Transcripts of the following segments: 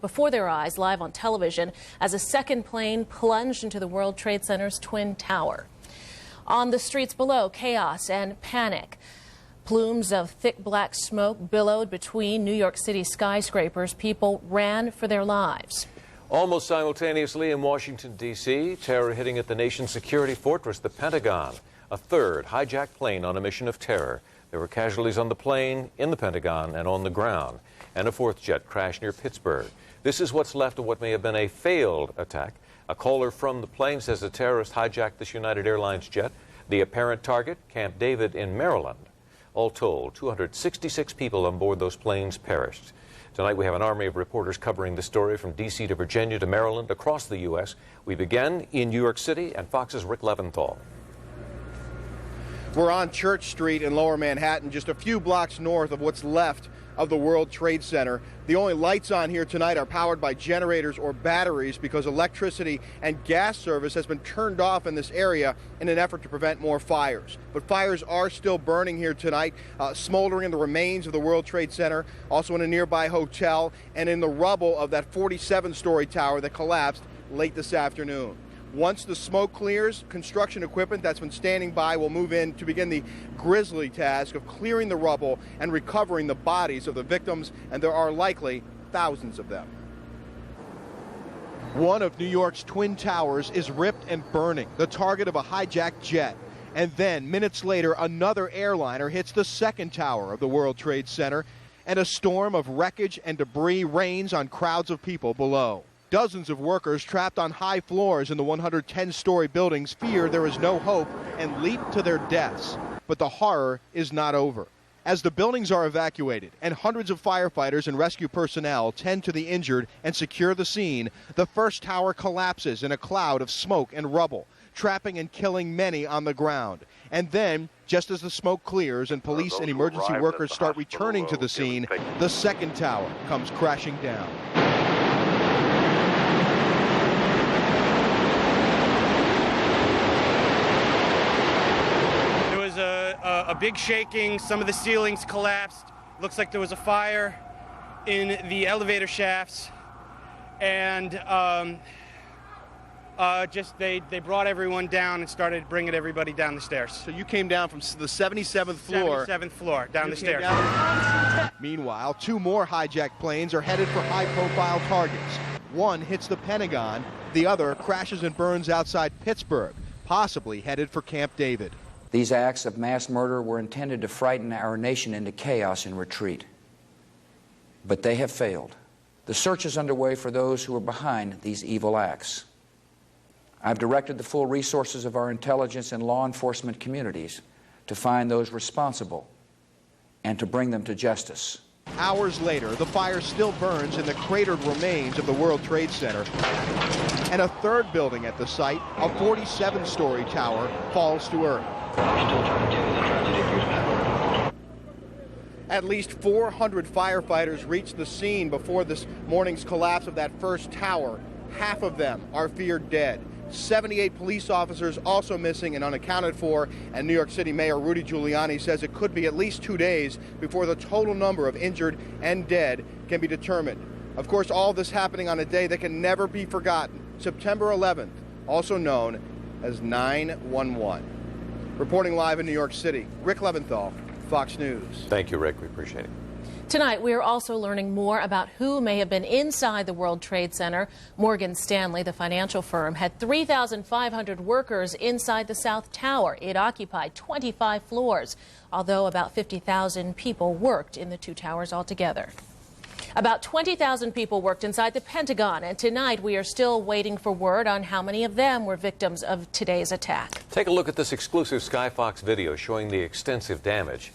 before their eyes live on television as a second plane plunged into the World Trade Center's Twin Tower. On the streets below, chaos and panic. Plumes of thick black smoke billowed between New York City skyscrapers. People ran for their lives. Almost simultaneously in Washington, D.C., terror hitting at the nation's security fortress, the Pentagon. A third hijacked plane on a mission of terror. There were casualties on the plane, in the Pentagon, and on the ground. And a fourth jet crashed near Pittsburgh. This is what's left of what may have been a failed attack. A caller from the plane says the terrorist hijacked this United Airlines jet. The apparent target, Camp David in Maryland. All told, 266 people on board those planes perished. Tonight we have an army of reporters covering the story from D.C. to Virginia to Maryland, across the U.S. We begin in New York City, and Fox's Rick Leventhal. We're on Church Street in Lower Manhattan, just a few blocks north of what's left of the World Trade Center. The only lights on here tonight are powered by generators or batteries because electricity and gas service has been turned off in this area in an effort to prevent more fires. But fires are still burning here tonight, smoldering in the remains of the World Trade Center, also in a nearby hotel, and in the rubble of that 47-story tower that collapsed late this afternoon. Once the smoke clears, construction equipment that's been standing by will move in to begin the grisly task of clearing the rubble and recovering the bodies of the victims, and there are likely thousands of them. One of New York's Twin Towers is ripped and burning, the target of a hijacked jet. And then, minutes later, another airliner hits the second tower of the World Trade Center, and a storm of wreckage and debris rains on crowds of people below. Dozens of workers trapped on high floors in the 110-story buildings fear there is no hope and leap to their deaths. But the horror is not over. As the buildings are evacuated and hundreds of firefighters and rescue personnel tend to the injured and secure the scene, the first tower collapses in a cloud of smoke and rubble, trapping and killing many on the ground. And then, just as the smoke clears and police and emergency workers start returning to the scene, the second tower comes crashing down. A big shaking, some of the ceilings collapsed. Looks like there was a fire in the elevator shafts, and they brought everyone down and started bringing everybody down the stairs. So you came down from the 77th floor. 77th floor, down the stairs. Meanwhile, two more hijacked planes are headed for high-profile targets. One hits the Pentagon, the other crashes and burns outside Pittsburgh, possibly headed for Camp David. These acts of mass murder were intended to frighten our nation into chaos and retreat. But they have failed. The search is underway for those who are behind these evil acts. I've directed the full resources of our intelligence and law enforcement communities to find those responsible and to bring them to justice. Hours later, the fire still burns in the cratered remains of the World Trade Center. And a third building at the site, a 47-story tower, falls to earth. At least 400 firefighters reached the scene before this morning's collapse of that first tower. Half of them are feared dead. 78 police officers also missing and unaccounted for, and New York City Mayor Rudy Giuliani says it could be at least 2 days before the total number of injured and dead can be determined. Of course, all this happening on a day that can never be forgotten, September 11th, also known as 9/11. Reporting live in New York City, Rick Leventhal, Fox News. Thank you, Rick. We appreciate it. Tonight, we are also learning more about who may have been inside the World Trade Center. Morgan Stanley, the financial firm, had 3,500 workers inside the South Tower. It occupied 25 floors, although about 50,000 people worked in the two towers altogether. About 20,000 people worked inside the Pentagon, and tonight we are still waiting for word on how many of them were victims of today's attack. Take a look at this exclusive Skyfox video showing the extensive damage.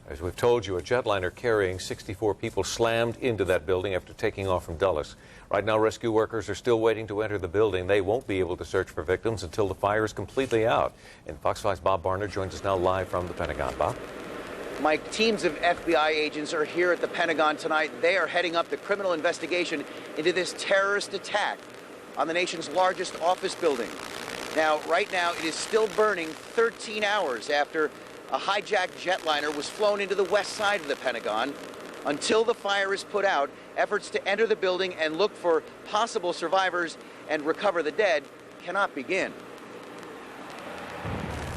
As we've told you, a jetliner carrying 64 people slammed into that building after taking off from Dulles. Right now, rescue workers are still waiting to enter the building. They won't be able to search for victims until the fire is completely out. And Fox 5's Bob Barner joins us now live from the Pentagon. Bob? Mike, teams of FBI agents are here at the Pentagon tonight. They are heading up the criminal investigation into this terrorist attack on the nation's largest office building. Now, right now, it is still burning 13 hours after a hijacked jetliner was flown into the west side of the Pentagon. Until the fire is put out, efforts to enter the building and look for possible survivors and recover the dead cannot begin.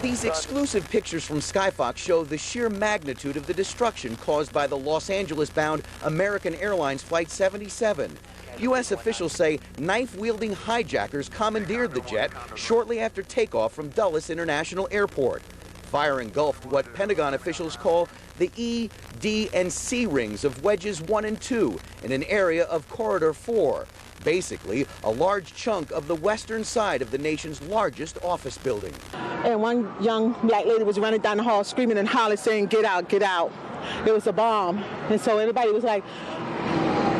These exclusive pictures from Skyfox show the sheer magnitude of the destruction caused by the Los Angeles-bound American Airlines Flight 77. U.S. officials say knife-wielding hijackers commandeered the jet shortly after takeoff from Dulles International Airport. Fire engulfed what Pentagon officials call the E, D, and C rings of wedges 1 and 2 in an area of Corridor 4. Basically, a large chunk of the western side of the nation's largest office building. And one young black lady was running down the hall screaming and hollering, saying, "Get out, get out." It was a bomb. And so everybody was like,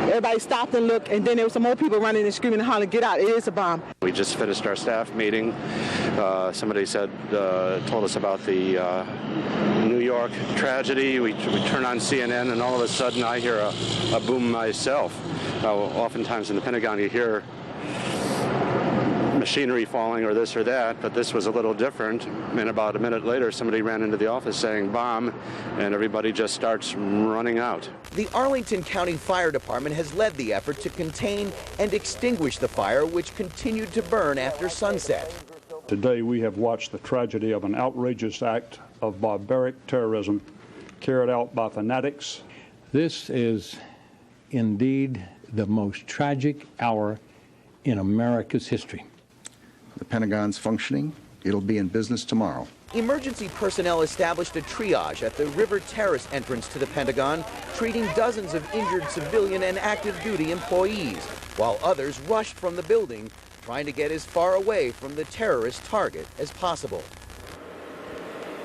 everybody stopped and looked, and then there were some more people running and screaming and hollering, "Get out, it is a bomb." We just finished our staff meeting. Somebody told us about the New York tragedy. We turn on CNN, and all of a sudden I hear a boom myself. Oftentimes in the Pentagon you hear machinery falling or this or that, but this was a little different. And about a minute later, somebody ran into the office saying bomb, and everybody just starts running out. The Arlington County Fire Department has led the effort to contain and extinguish the fire, which continued to burn after sunset. Today we have watched the tragedy of an outrageous act of barbaric terrorism carried out by fanatics. This is indeed the most tragic hour in America's history. The Pentagon's functioning. It'll be in business tomorrow. Emergency personnel established a triage at the River Terrace entrance to the Pentagon, treating dozens of injured civilian and active duty employees, while others rushed from the building, trying to get as far away from the terrorist target as possible.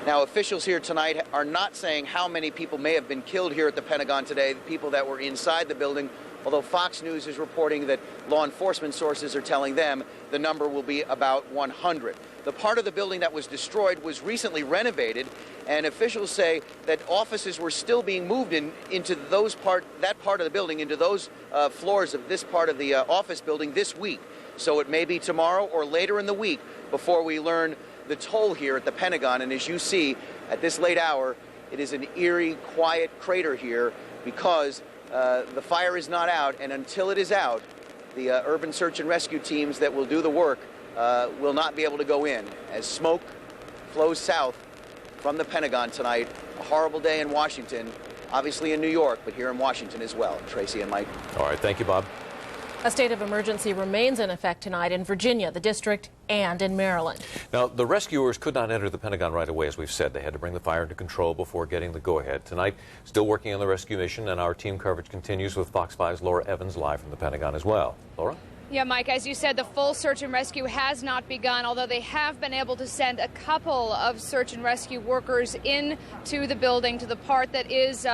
Now, officials here tonight are not saying how many people may have been killed here at the Pentagon today, the people that were inside the building, although Fox News is reporting that law enforcement sources are telling them the number will be about 100. The part of the building that was destroyed was recently renovated, and officials say that offices were still being moved into that part of the building, into those floors of this part of the office building this week. So it may be tomorrow or later in the week before we learn the toll here at the Pentagon. And as you see, at this late hour, it is an eerie, quiet crater here because the fire is not out, and until it is out, the urban search and rescue teams that will do the work will not be able to go in as smoke flows south from the Pentagon tonight. A horrible day in Washington, obviously in New York, but here in Washington as well. Tracy and Mike. All right, thank you, Bob. A state of emergency remains in effect tonight in Virginia, the district, and in Maryland. Now, the rescuers could not enter the Pentagon right away, as we've said. They had to bring the fire into control before getting the go-ahead. Tonight, still working on the rescue mission, and our team coverage continues with Fox 5's Laura Evans live from the Pentagon as well. Laura? Yeah, Mike, as you said, the full search and rescue has not begun, although they have been able to send a couple of search and rescue workers into the building, to the part that is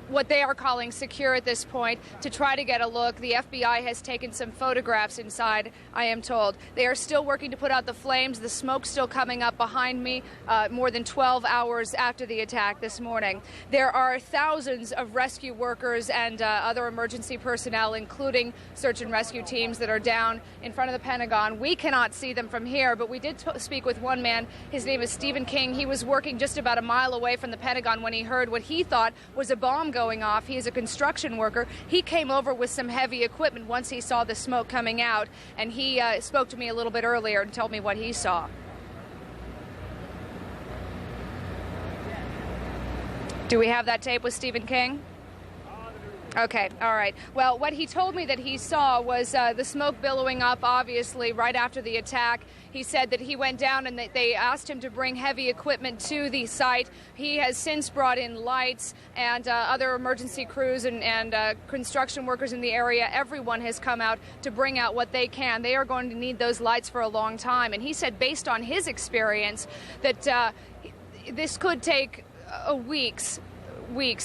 what they are calling secure at this point, to try to get a look. The FBI has taken some photographs inside, I am told. They are still working to put out the flames. The smoke's still coming up behind me more than 12 hours after the attack this morning. There are thousands of rescue workers and other emergency personnel, including search and rescue teams, that are down in front of the Pentagon. We cannot see them from here, but we did speak with one man. His name is Stephen King. He was working just about a mile away from the Pentagon when he heard what he thought was a bomb going off. He is a construction worker. He came over with some heavy equipment once he saw the smoke coming out, and he spoke to me a little bit earlier and told me what he saw. Do we have that tape with Stephen King? Okay, all right. Well, what he told me that he saw was the smoke billowing up, obviously, right after the attack. He said that he went down and they asked him to bring heavy equipment to the site. He has since brought in lights, and other emergency crews and construction workers in the area. Everyone has come out to bring out what they can. They are going to need those lights for a long time. And he said, based on his experience, that this could take weeks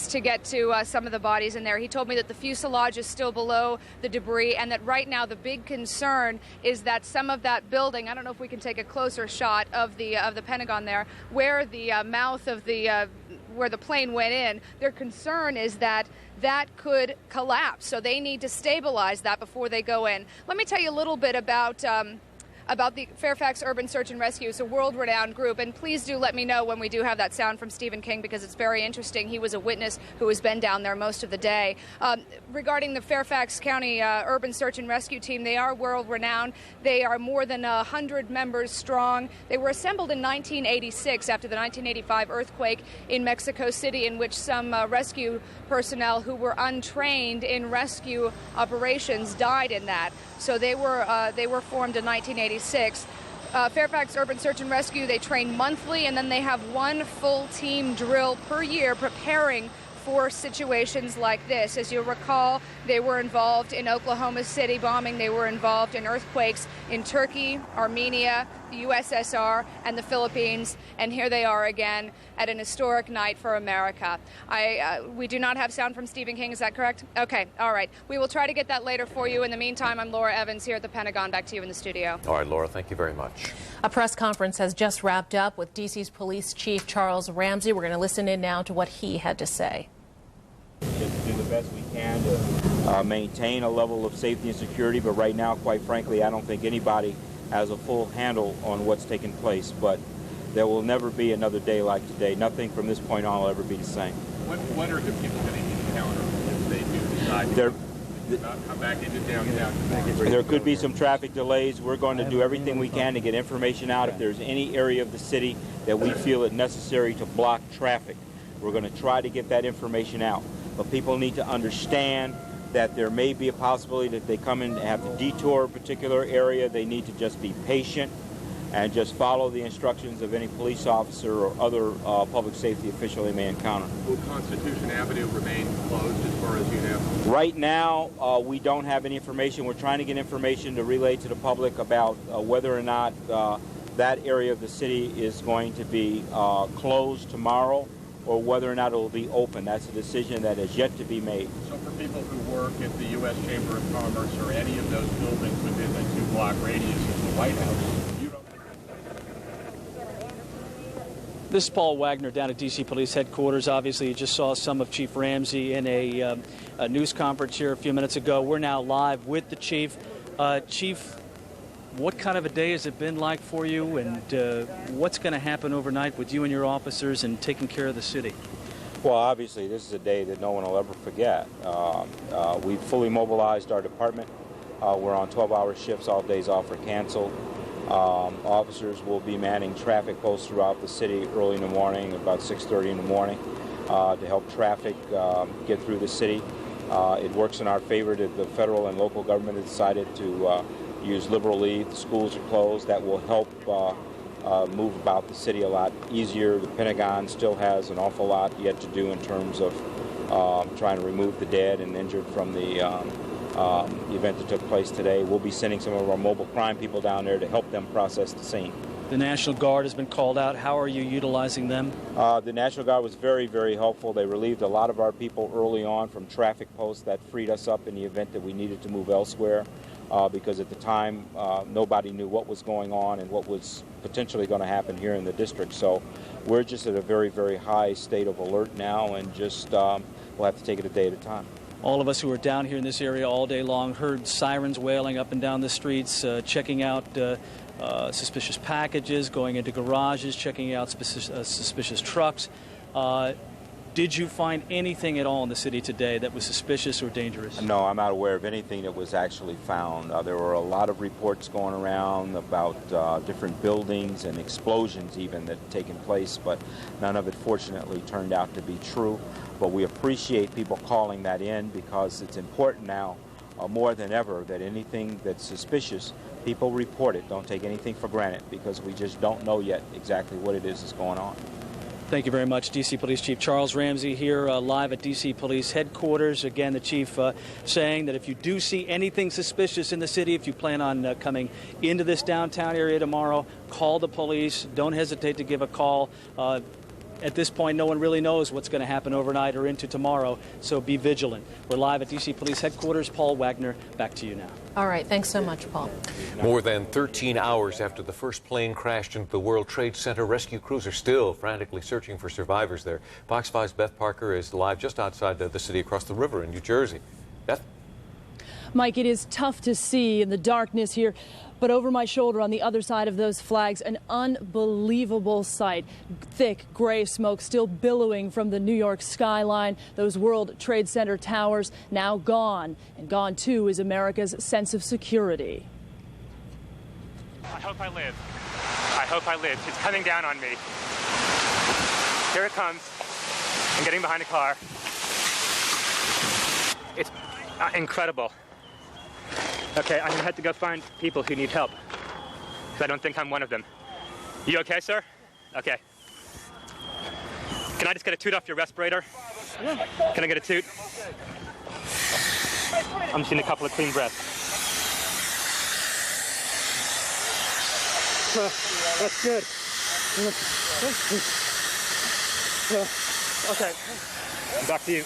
to get to some of the bodies in there. He told me that the fuselage is still below the debris, and that right now the big concern is that some of that building, I don't know if we can take a closer shot of the Pentagon there, where the mouth of the where the plane went in, their concern is that that could collapse. So they need to stabilize that before they go in. Let me tell you a little bit about about the Fairfax Urban Search and Rescue. It's a world-renowned group, and please do let me know when we do have that sound from Stephen King, because it's very interesting. He was a witness who has been down there most of the day. Regarding the Fairfax County Urban Search and Rescue Team, they are world-renowned. They are more than 100 members strong. They were assembled in 1986 after the 1985 earthquake in Mexico City, in which some rescue personnel who were untrained in rescue operations died in that. So they were formed in 1986. Fairfax Urban Search and Rescue, they train monthly, and then they have one full team drill per year preparing for situations like this. As you'll recall, they were involved in Oklahoma City bombing. They were involved in earthquakes in Turkey, Armenia, the USSR, and the Philippines. And here they are again at an historic night for America. We do not have sound from Stephen King, is that correct? Okay, all right. We will try to get that later for you. In the meantime, I'm Laura Evans here at the Pentagon. Back to you in the studio. All right, Laura, thank you very much. A press conference has just wrapped up with D.C.'s Police Chief Charles Ramsey. We're going to listen in now to what he had to say. Just do the best we can to maintain a level of safety and security, but right now, quite frankly, I don't think anybody has a full handle on what's taking place, but there will never be another day like today. Nothing from this point on will ever be the same. What are the people going to encounter if they do decide to come back into downtown? There could be some traffic delays. We're going to do everything we can to get information out. If there's any area of the city that we feel it necessary to block traffic, we're going to try to get that information out. But people need to understand that there may be a possibility that they come in and have to detour a particular area. They need to just be patient and just follow the instructions of any police officer or other public safety official they may encounter. Will Constitution Avenue remain closed as far as you know? Right now, we don't have any information. We're trying to get information to relay to the public about whether or not that area of the city is going to be closed tomorrow, or whether or not it will be open. That's a decision that is yet to be made. So for people who work at the U.S. Chamber of Commerce or any of those buildings within the 2-block radius of the White House, you don't think... This is Paul Wagner down at D.C. Police Headquarters. Obviously, you just saw some of Chief Ramsey in a news conference here a few minutes ago. We're now live with the Chief. Chief, what kind of a day has it been like for you, and what's going to happen overnight with you and your officers and taking care of the city? Well, obviously, this is a day that no one will ever forget. We've fully mobilized our department. We're on 12-hour shifts. All days off are canceled. Officers will be manning traffic posts throughout the city early in the morning, about 6:30 in the morning, to help traffic get through the city. It works in our favor that the federal and local government have decided to use liberal leave. The schools are closed. That will help move about the city a lot easier. The Pentagon still has an awful lot yet to do in terms of trying to remove the dead and injured from the event that took place today. We'll be sending some of our mobile crime people down there to help them process the scene. The National Guard has been called out. How are you utilizing them? The National Guard was very, very helpful. They relieved a lot of our people early on from traffic posts. That freed us up in the event that we needed to move elsewhere. Because at the time, nobody knew what was going on and what was potentially going to happen here in the district. So we're just at a very, very high state of alert now, and just we'll have to take it a day at a time. All of us who were down here in this area all day long heard sirens wailing up and down the streets, checking out suspicious packages, going into garages, checking out suspicious trucks. Did you find anything at all in the city today that was suspicious or dangerous? No, I'm not aware of anything that was actually found. There were a lot of reports going around about different buildings and explosions even that had taken place, but none of it fortunately turned out to be true. But we appreciate people calling that in, because it's important now more than ever that anything that's suspicious, people report it. Don't take anything for granted, because we just don't know yet exactly what it is that's going on. Thank you very much, D.C. Police Chief Charles Ramsey here live at D.C. Police Headquarters. Again, the Chief saying that if you do see anything suspicious in the city, if you plan on coming into this downtown area tomorrow, call the police. Don't hesitate to give a call. At this point, no one really knows what's going to happen overnight or into tomorrow, so be vigilant. We're live at D.C. Police Headquarters. Paul Wagner, back to you now. All right. Thanks so much, Paul. More than 13 hours after the first plane crashed into the World Trade Center, rescue crews are still frantically searching for survivors there. Fox 5's Beth Parker is live just outside the city across the river in New Jersey. Beth? Mike, it is tough to see in the darkness here, but over my shoulder on the other side of those flags, an unbelievable sight. Thick gray smoke still billowing from the New York skyline. Those World Trade Center towers now gone, and gone too is America's sense of security. I hope I live. I hope I live. It's coming down on me. Here it comes. I'm getting behind a car. It's incredible. Okay, I'm gonna have to go find people who need help, because I don't think I'm one of them. You okay, sir? Okay. Can I just get a toot off your respirator? Can I get a toot? I'm just getting a couple of clean breaths. That's good. Okay, back to you.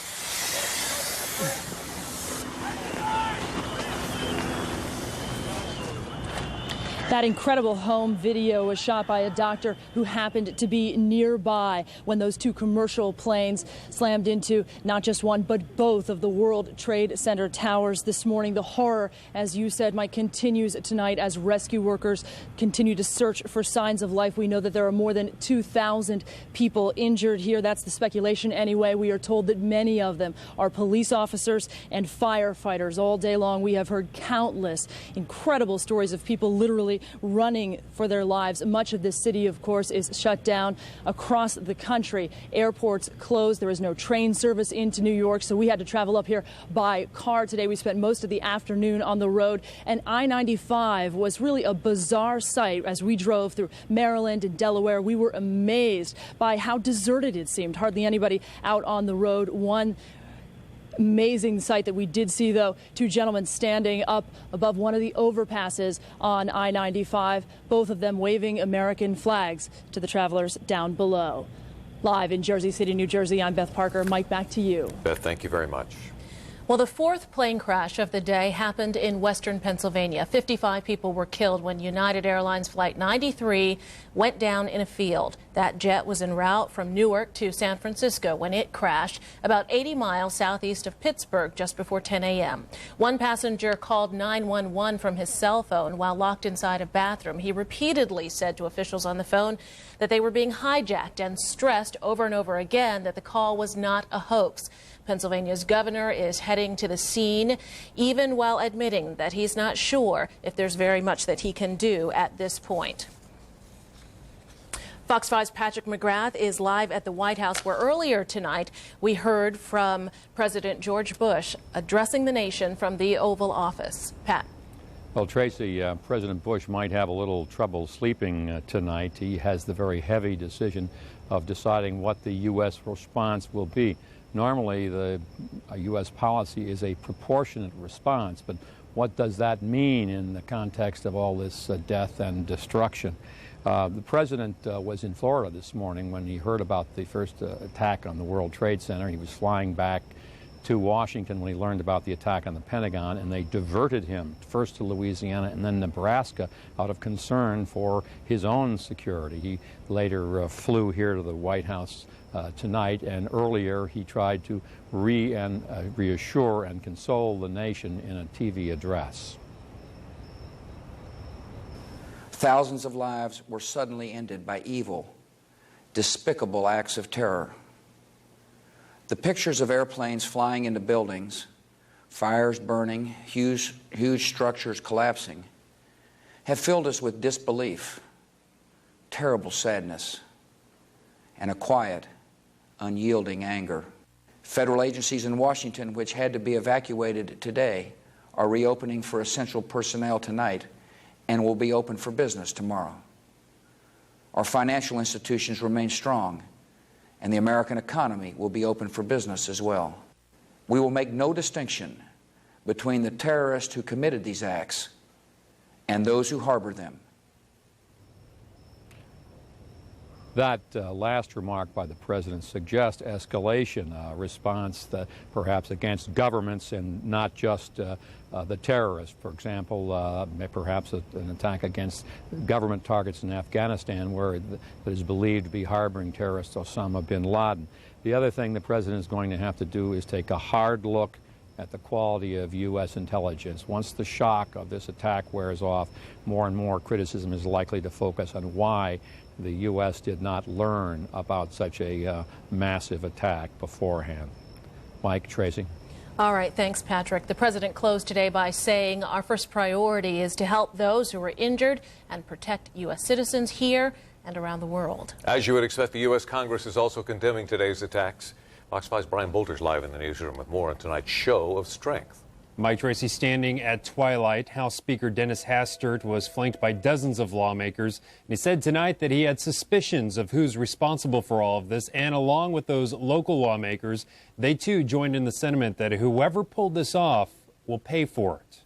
That incredible home video was shot by a doctor who happened to be nearby when those two commercial planes slammed into not just one, but both of the World Trade Center towers this morning. The horror, as you said, Mike, continues tonight as rescue workers continue to search for signs of life. We know that there are more than 2,000 people injured here. That's the speculation anyway. We are told that many of them are police officers and firefighters. All day long, we have heard countless incredible stories of people literally running for their lives. Much of this city, of course, is shut down across the country. Airports closed. There is no train service into New York, so we had to travel up here by car today. We spent most of the afternoon on the road, and I-95 was really a bizarre sight as we drove through Maryland and Delaware. We were amazed by how deserted it seemed. Hardly anybody out on the road. One amazing sight that we did see, though, two gentlemen standing up above one of the overpasses on I-95, both of them waving American flags to the travelers down below. Live in Jersey City, New Jersey, I'm Beth Parker. Mike, back to you. Beth, thank you very much. Well, the fourth plane crash of the day happened in western Pennsylvania. 55 people were killed when United Airlines Flight 93 went down in a field. That jet was en route from Newark to San Francisco when it crashed about 80 miles southeast of Pittsburgh just before 10 a.m. One passenger called 911 from his cell phone while locked inside a bathroom. He repeatedly said to officials on the phone that they were being hijacked and stressed over and over again that the call was not a hoax. Pennsylvania's governor is heading to the scene, even while admitting that he's not sure if there's very much that he can do at this point. Fox 5's Patrick McGrath is live at the White House, where earlier tonight we heard from President George Bush addressing the nation from the Oval Office. Pat. Well, Tracy, President Bush might have a little trouble sleeping tonight. He has the very heavy decision of deciding what the U.S. response will be. Normally, the U.S. policy is a proportionate response, but what does that mean in the context of all this death and destruction? The president was in Florida this morning when he heard about the first attack on the World Trade Center. He was flying back to Washington when he learned about the attack on the Pentagon, and they diverted him first to Louisiana and then Nebraska out of concern for his own security. He later flew here to the White House tonight, and earlier he tried to reassure and console the nation in a TV address. Thousands of lives were suddenly ended by evil, despicable acts of terror. The pictures of airplanes flying into buildings, fires burning, huge structures collapsing, have filled us with disbelief, terrible sadness, and a quiet, unyielding anger. Federal agencies in Washington, which had to be evacuated today, are reopening for essential personnel tonight and will be open for business tomorrow. Our financial institutions remain strong, and the American economy will be open for business as well. We will make no distinction between the terrorists who committed these acts and those who harbor them. That last remark by the president suggests escalation, response that perhaps against governments and not just the terrorists. For example, perhaps an attack against government targets in Afghanistan where it is believed to be harboring terrorist Osama bin Laden. The other thing the president is going to have to do is take a hard look at the quality of U.S. intelligence. Once the shock of this attack wears off, more and more criticism is likely to focus on why the U.S. did not learn about such a massive attack beforehand. Mike, Tracy. All right, thanks, Patrick. The president closed today by saying our first priority is to help those who are injured and protect U.S. citizens here and around the world. As you would expect, the U.S. Congress is also condemning today's attacks. Fox 5's Brian Bolter's live in the newsroom with more on tonight's show of strength. Mike Tracy standing at twilight. House Speaker Dennis Hastert was flanked by dozens of lawmakers. And he said tonight that he had suspicions of who's responsible for all of this. And along with those local lawmakers, they too joined in the sentiment that whoever pulled this off will pay for it.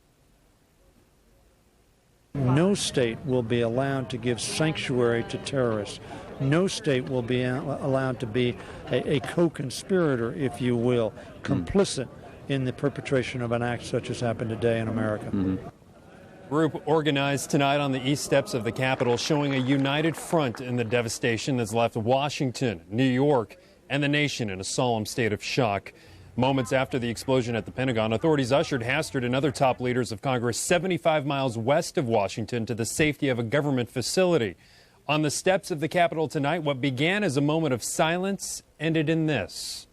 No state will be allowed to give sanctuary to terrorists. No state will be allowed to be a co-conspirator, if you will, complicit in the perpetration of an act such as happened today in America. Group organized tonight on the east steps of the Capitol, showing a united front in the devastation that's left Washington, New York, and the nation in a solemn state of shock. Moments after the explosion at the Pentagon, authorities ushered Hastert and other top leaders of Congress 75 miles west of Washington to the safety of a government facility. On the steps of the Capitol tonight, what began as a moment of silence ended in this.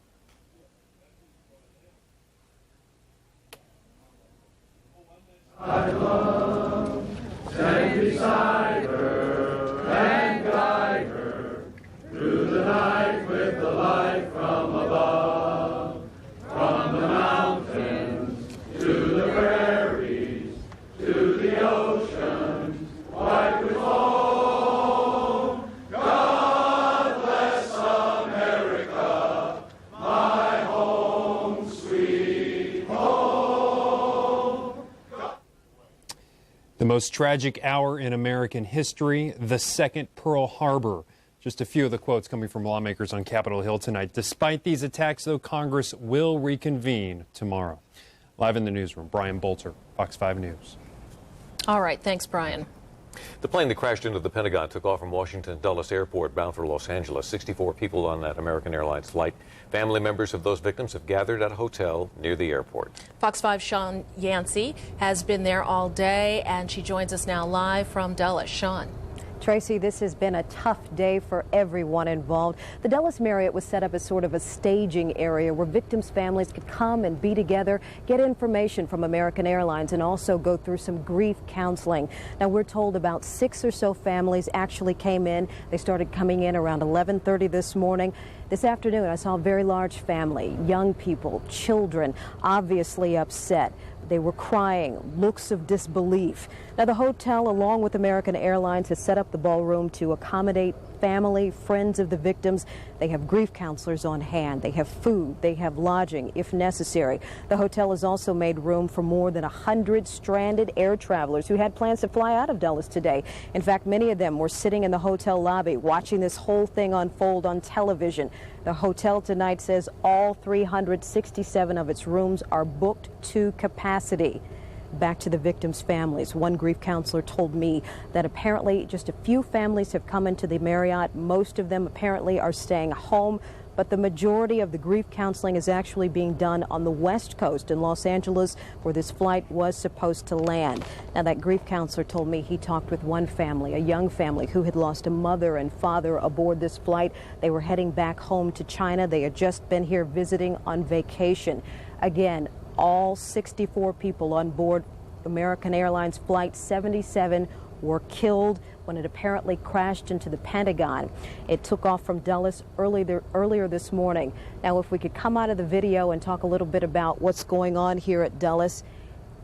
I love, stand beside her and guide her through the night with the light from above, from the mountains to the prairies to the ocean, white with foam. God bless America, my home, sweet home. The most tragic hour in American history, the second Pearl Harbor. Just a few of the quotes coming from lawmakers on Capitol Hill tonight. Despite these attacks, though, Congress will reconvene tomorrow. Live in the newsroom, Brian Bolter, Fox 5 News. All right, thanks, Brian. The plane that crashed into the Pentagon took off from Washington Dulles Airport bound for Los Angeles. 64 people on that American Airlines flight. Family members of those victims have gathered at a hotel near the airport. Fox 5's Sean Yancey has been there all day, and she joins us now live from Dulles. Sean. Tracy, this has been a tough day for everyone involved. The Dulles Marriott was set up as sort of a staging area where victims' families could come and be together, get information from American Airlines, and also go through some grief counseling. Now, we're told about 6 or so families actually came in. They started coming in around 11:30 this morning. This afternoon, I saw a very large family, young people, children, obviously upset. They were crying, looks of disbelief. Now, the hotel, along with American Airlines, has set up the ballroom to accommodate family, friends of the victims. They have grief counselors on hand. They have food. They have lodging, if necessary. The hotel has also made room for more than 100 stranded air travelers who had plans to fly out of Dulles today. In fact, many of them were sitting in the hotel lobby watching this whole thing unfold on television. The hotel tonight says all 367 of its rooms are booked to capacity. Back to the victims' families. One grief counselor told me that apparently just a few families have come into the Marriott. Most of them apparently are staying home, but the majority of the grief counseling is actually being done on the West Coast in Los Angeles, where this flight was supposed to land. Now, that grief counselor told me he talked with one family, a young family who had lost a mother and father aboard this flight. They were heading back home to China. They had just been here visiting on vacation. Again, all 64 people on board American Airlines Flight 77 were killed when it apparently crashed into the Pentagon. It took off from Dulles earlier this morning. Now, if we could come out of the video and talk a little bit about what's going on here at Dulles.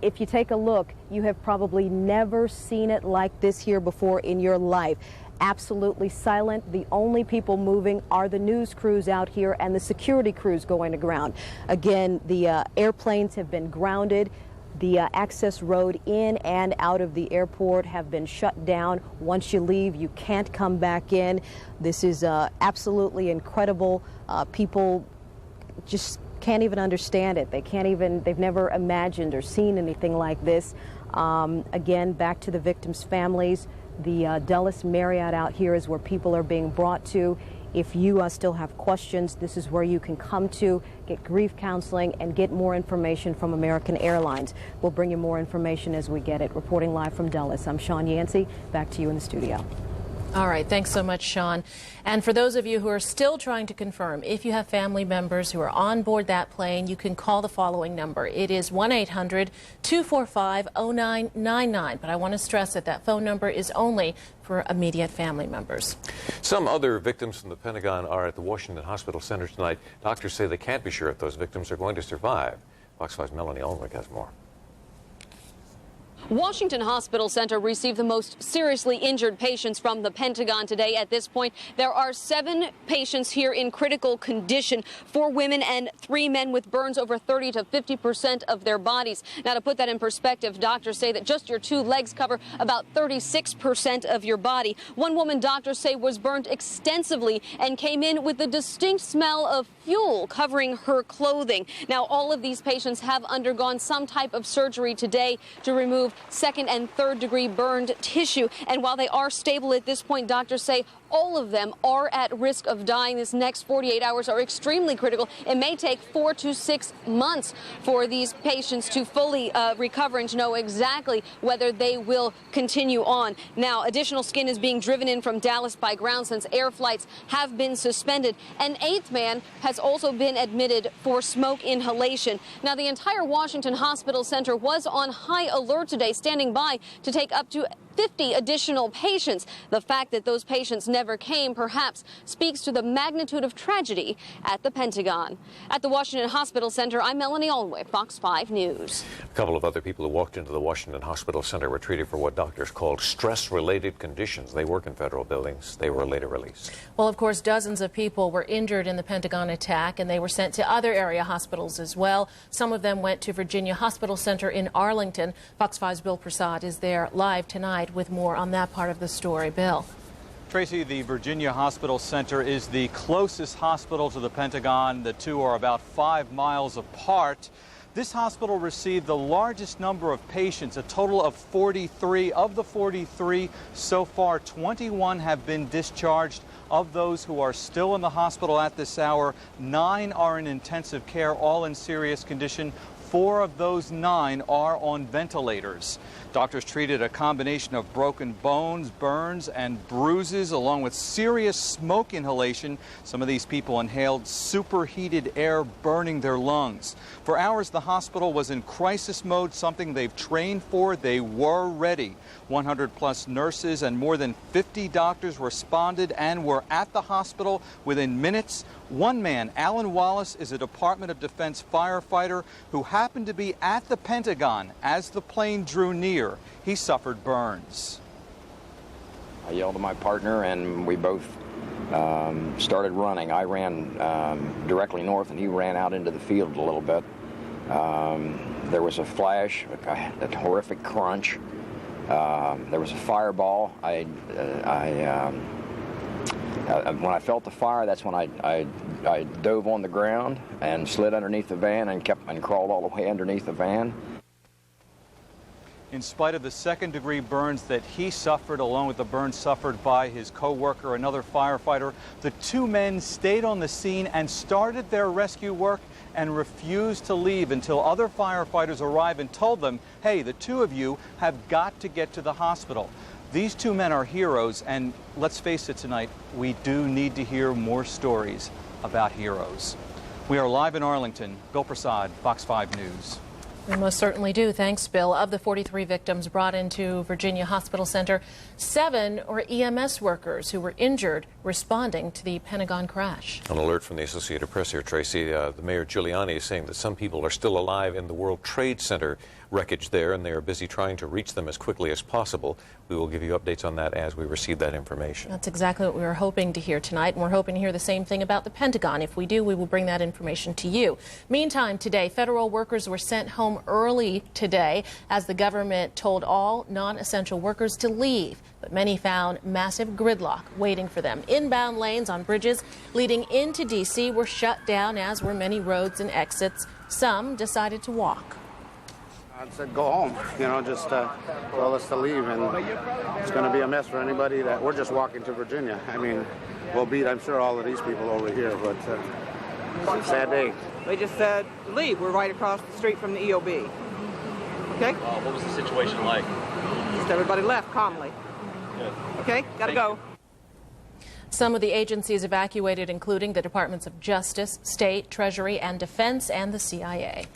If you take a look, you have probably never seen it like this here before in your life. Absolutely silent. The only people moving are the news crews out here and the security crews going to ground. Again, the airplanes have been grounded. The access road in and out of the airport have been shut down. Once you leave, you can't come back in. This is absolutely incredible. People just can't even understand it. They've never imagined or seen anything like this. Again, back to the victims' families. The Dulles Marriott out here is where people are being brought to. If you still have questions, this is where you can come to get grief counseling and get more information from American Airlines. We'll bring you more information as we get it. Reporting live from Dulles, I'm Sean Yancey. Back to you in the studio. All right, thanks so much, Sean. And for those of you who are still trying to confirm, if you have family members who are on board that plane, you can call the following number. It is 1-800-245-0999. But I want to stress that that phone number is only for immediate family members. Some other victims from the Pentagon are at the Washington Hospital Center tonight. Doctors say they can't be sure if those victims are going to survive. Fox 5's Melanie Olmert has more. Washington Hospital Center received the most seriously injured patients from the Pentagon today. At this point, there are 7 patients here in critical condition, 4 women and 3 men with burns over 30 to 50% of their bodies. Now, to put that in perspective, doctors say that just your 2 legs cover about 36% of your body. One woman, doctors say, was burned extensively and came in with the distinct smell of fuel covering her clothing. Now, all of these patients have undergone some type of surgery today to remove 2nd and 3rd degree burned tissue. And while they are stable at this point, doctors say all of them are at risk of dying. This next 48 hours are extremely critical. It may take 4 to 6 months for these patients to fully recover and to know exactly whether they will continue on. Now, additional skin is being driven in from Dallas by ground since air flights have been suspended. An 8th man has also been admitted for smoke inhalation. Now, the entire Washington Hospital Center was on high alert today, standing by to take up to 50 additional patients. The fact that those patients never came perhaps speaks to the magnitude of tragedy at the Pentagon. At the Washington Hospital Center, I'm Melanie Olmert, Fox 5 News. A couple of other people who walked into the Washington Hospital Center were treated for what doctors called stress-related conditions. They work in federal buildings. They were later released. Well, of course, dozens of people were injured in the Pentagon attack, and they were sent to other area hospitals as well. Some of them went to Virginia Hospital Center in Arlington. Fox 5's Bill Prasad is there live tonight with more on that part of the story. Bill. Tracy, the Virginia Hospital Center is the closest hospital to the Pentagon. The two are about 5 miles apart. This hospital received the largest number of patients, a total of 43. Of the 43, so far 21 have been discharged. Of those who are still in the hospital at this hour, 9 are in intensive care, all in serious condition. 4 of those 9 are on ventilators. Doctors treated a combination of broken bones, burns, and bruises, along with serious smoke inhalation. Some of these people inhaled superheated air, burning their lungs. For hours, the hospital was in crisis mode, something they've trained for. They were ready. 100-plus nurses and more than 50 doctors responded and were at the hospital within minutes. One man, Alan Wallace, is a Department of Defense firefighter who happened to be at the Pentagon as the plane drew near. He suffered burns. I yelled at my partner and we both started running. I ran directly north and he ran out into the field a little bit. There was a flash, a horrific crunch. There was a fireball. When I felt the fire, that's when I dove on the ground and slid underneath the van and crawled all the way underneath the van. In spite of the 2nd-degree burns that he suffered, along with the burns suffered by his co-worker, another firefighter, the 2 men stayed on the scene and started their rescue work and refused to leave until other firefighters arrived and told them, hey, the 2 of you have got to get to the hospital. These 2 men are heroes, and let's face it tonight, we do need to hear more stories about heroes. We are live in Arlington. Bill Prasad, Fox 5 News. We most certainly do. Thanks, Bill. Of the 43 victims brought into Virginia Hospital Center, 7 are EMS workers who were injured responding to the Pentagon crash. An alert from the Associated Press here, Tracy. The Mayor Giuliani is saying that some people are still alive in the World Trade Center wreckage there, and they are busy trying to reach them as quickly as possible. We will give you updates on that as we receive that information. That's exactly what we were hoping to hear tonight, and we're hoping to hear the same thing about the Pentagon. If we do, we will bring that information to you. Meantime, today, federal workers were sent home early today as the government told all non-essential workers to leave. But many found massive gridlock waiting for them. Inbound lanes on bridges leading into D.C. were shut down, as were many roads and exits. Some decided to walk. I said, go home, just tell us to leave, and it's going to be a mess for anybody that we're just walking to Virginia. I mean, will beat, I'm sure, all of these people over here, but sad day. They just said, leave. We're right across the street from the EOB. Okay? What was the situation like? Just everybody left calmly. Good. Okay? Gotta go. Some of the agencies evacuated, including the Departments of Justice, State, Treasury, and Defense, and the CIA.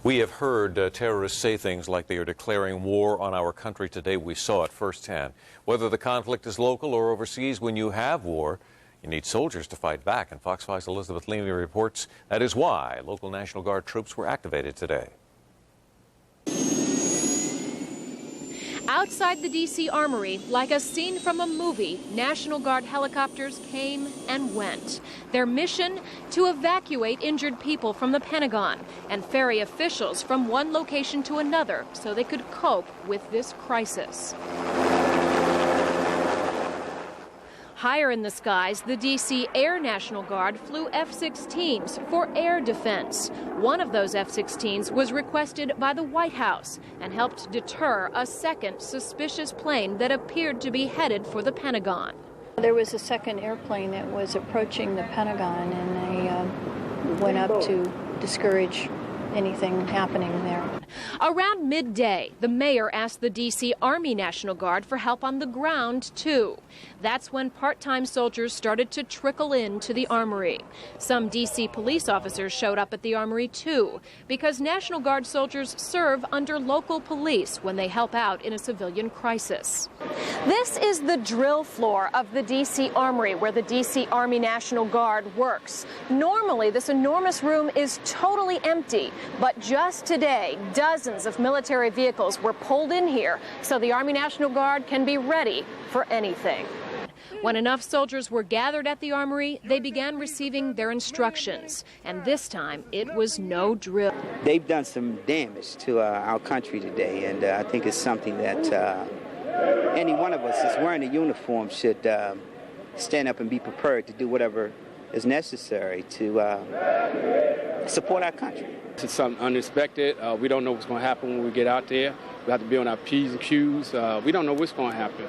We have heard terrorists say things like they are declaring war on our country today. We saw it firsthand. Whether the conflict is local or overseas, when you have war, you need soldiers to fight back. And Fox 5's Elizabeth Leamy reports that is why local National Guard troops were activated today. Outside the D.C. Armory, like a scene from a movie, National Guard helicopters came and went. Their mission? To evacuate injured people from the Pentagon and ferry officials from one location to another so they could cope with this crisis. Higher in the skies, the D.C. Air National Guard flew F-16s for air defense. One of those F-16s was requested by the White House and helped deter a second suspicious plane that appeared to be headed for the Pentagon. There was a second airplane that was approaching the Pentagon, and they went up to discourage anything happening there. Around midday, the mayor asked the D.C. Army National Guard for help on the ground, too. That's when part-time soldiers started to trickle into the Armory. Some D.C. police officers showed up at the Armory, too, because National Guard soldiers serve under local police when they help out in a civilian crisis. This is the drill floor of the D.C. Armory, where the D.C. Army National Guard works. Normally, this enormous room is totally empty, but just today, dozens of military vehicles were pulled in here so the Army National Guard can be ready for anything. When enough soldiers were gathered at the Armory, they began receiving their instructions. And this time, it was no drill. They've done some damage to our country today, and I think it's something that any one of us that's wearing a uniform should stand up and be prepared to do whatever is necessary to support our country. It's something unexpected. We don't know what's going to happen when we get out there. We have to be on our P's and Q's. We don't know what's going to happen,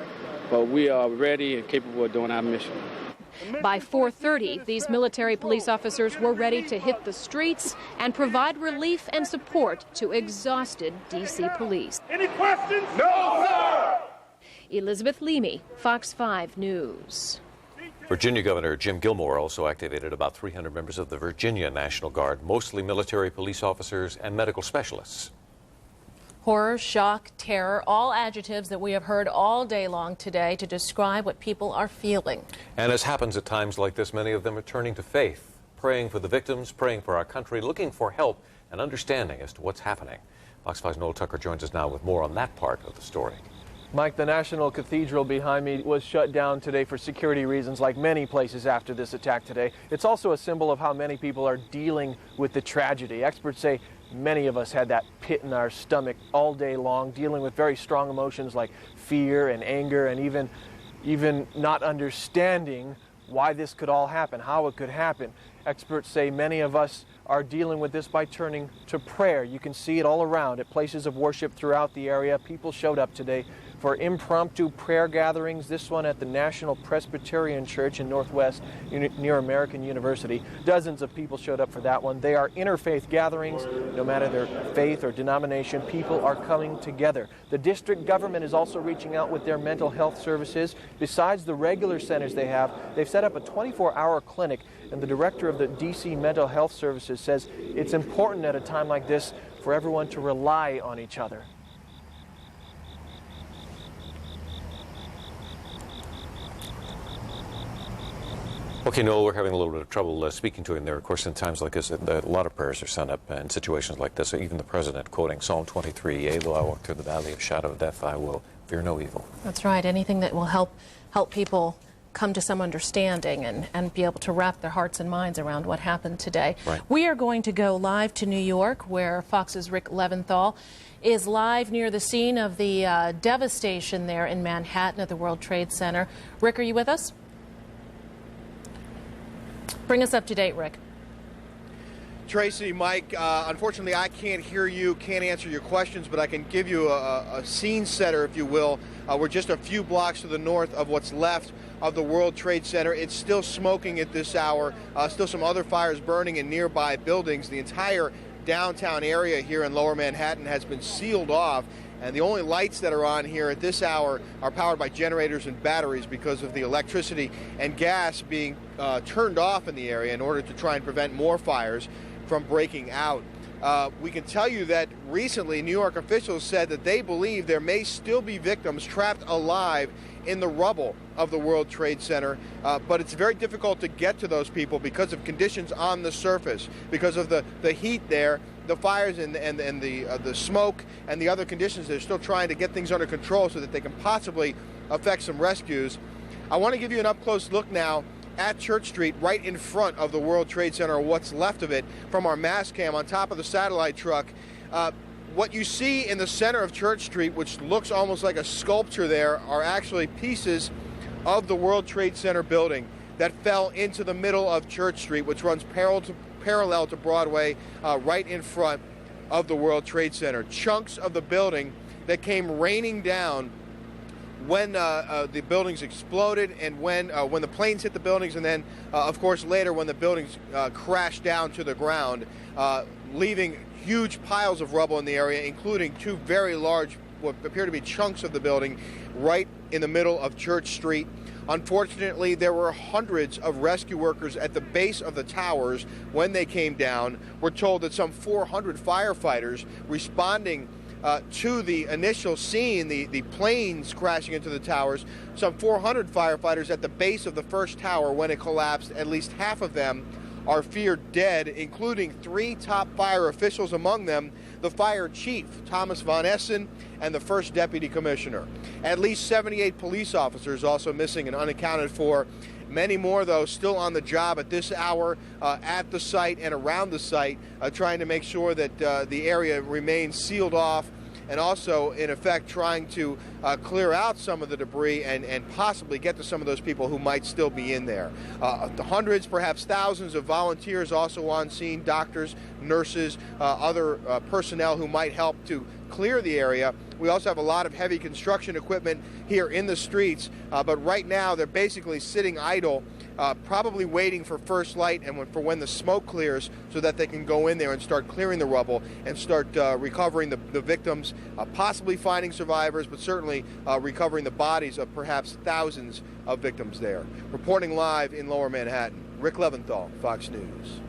but we are ready and capable of doing our mission. By 4:30, these military police officers were ready to hit the streets and provide relief and support to exhausted D.C. police. Any questions? No, sir! Elizabeth Leamy, Fox 5 News. Virginia Governor Jim Gilmore also activated about 300 members of the Virginia National Guard, mostly military police officers and medical specialists. Horror, shock, terror, all adjectives that we have heard all day long today to describe what people are feeling. And as happens at times like this, many of them are turning to faith, praying for the victims, praying for our country, looking for help and understanding as to what's happening. Fox 5's Noel Tucker joins us now with more on that part of the story. Mike, the National Cathedral behind me was shut down today for security reasons, like many places after this attack today. It's also a symbol of how many people are dealing with the tragedy. Experts say many of us had that pit in our stomach all day long, dealing with very strong emotions like fear and anger, and even not understanding why this could all happen, how it could happen. Experts say many of us are dealing with this by turning to prayer. You can see it all around at places of worship throughout the area. People showed up today for impromptu prayer gatherings, this one at the National Presbyterian Church in Northwest near American University. Dozens of people showed up for that one. They are interfaith gatherings. No matter their faith or denomination, people are coming together. The district government is also reaching out with their mental health services. Besides the regular centers they have, they've set up a 24-hour clinic, and the director of the D.C. Mental Health Services says it's important at a time like this for everyone to rely on each other. Okay, Noel, we're having a little bit of trouble speaking to him there. Of course, in times like this, a lot of prayers are sent up in situations like this. Even the president quoting Psalm 23, "Yea, though I walk through the valley of shadow of death, I will fear no evil." That's right. Anything that will help people come to some understanding and be able to wrap their hearts and minds around what happened today. Right. We are going to go live to New York, where Fox's Rick Leventhal is live near the scene of the devastation there in Manhattan at the World Trade Center. Rick, are you with us? Bring us up to date, Rick. Tracy, Mike, unfortunately I can't hear you, can't answer your questions, but I can give you a scene setter, if you will. We're just a few blocks to the north of what's left of the World Trade Center. It's still smoking at this hour, still some other fires burning in nearby buildings. The entire downtown area here in Lower Manhattan has been sealed off, and the only lights that are on here at this hour are powered by generators and batteries because of the electricity and gas being turned off in the area in order to try and prevent more fires from breaking out. We can tell you that recently New York officials said that they believe there may still be victims trapped alive in the rubble of the World Trade Center, but it's very difficult to get to those people because of conditions on the surface, because of the heat there, the fires and the smoke and the other conditions. They're still trying to get things under control so that they can possibly effect some rescues. I want to give you an up-close look now at Church Street, right in front of the World Trade Center, or what's left of it, from our mass cam on top of the satellite truck. What you see in the center of Church Street, which looks almost like a sculpture there, are actually pieces of the World Trade Center building that fell into the middle of Church Street, which runs parallel to Broadway, right in front of the World Trade Center. Chunks of the building that came raining down when the buildings exploded, and when the planes hit the buildings, and then, of course, later when the buildings crashed down to the ground, leaving huge piles of rubble in the area, including two very large, what appear to be chunks of the building, right in the middle of Church Street. Unfortunately, there were hundreds of rescue workers at the base of the towers when they came down. We're told that some 400 firefighters responding to the initial scene, the planes crashing into the towers, some 400 firefighters at the base of the first tower when it collapsed. At least half of them are feared dead, including 3 top fire officials, among them the fire chief, Thomas Von Essen, and the first deputy commissioner. At least 78 police officers also missing and unaccounted for. Many more, though, still on the job at this hour at the site and around the site, trying to make sure that the area remains sealed off, and also, in effect, trying to clear out some of the debris and possibly get to some of those people who might still be in there. The hundreds, perhaps thousands of volunteers also on scene, doctors, nurses, other personnel who might help to clear the area. We also have a lot of heavy construction equipment here in the streets, but right now they're basically sitting idle, probably waiting for first light and for when the smoke clears so that they can go in there and start clearing the rubble and start recovering the victims, possibly finding survivors, but certainly recovering the bodies of perhaps thousands of victims there. Reporting live in Lower Manhattan, Rick Leventhal, Fox News.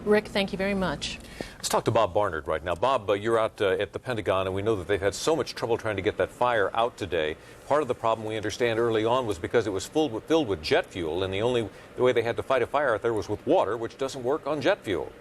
Rick, thank you very much. Let's talk to Bob Barnard right now. Bob, you're out at the Pentagon, and we know that they've had so much trouble trying to get that fire out today. Part of the problem, we understand, early on was because it was filled with jet fuel, and the way they had to fight a fire out there was with water, which doesn't work on jet fuel.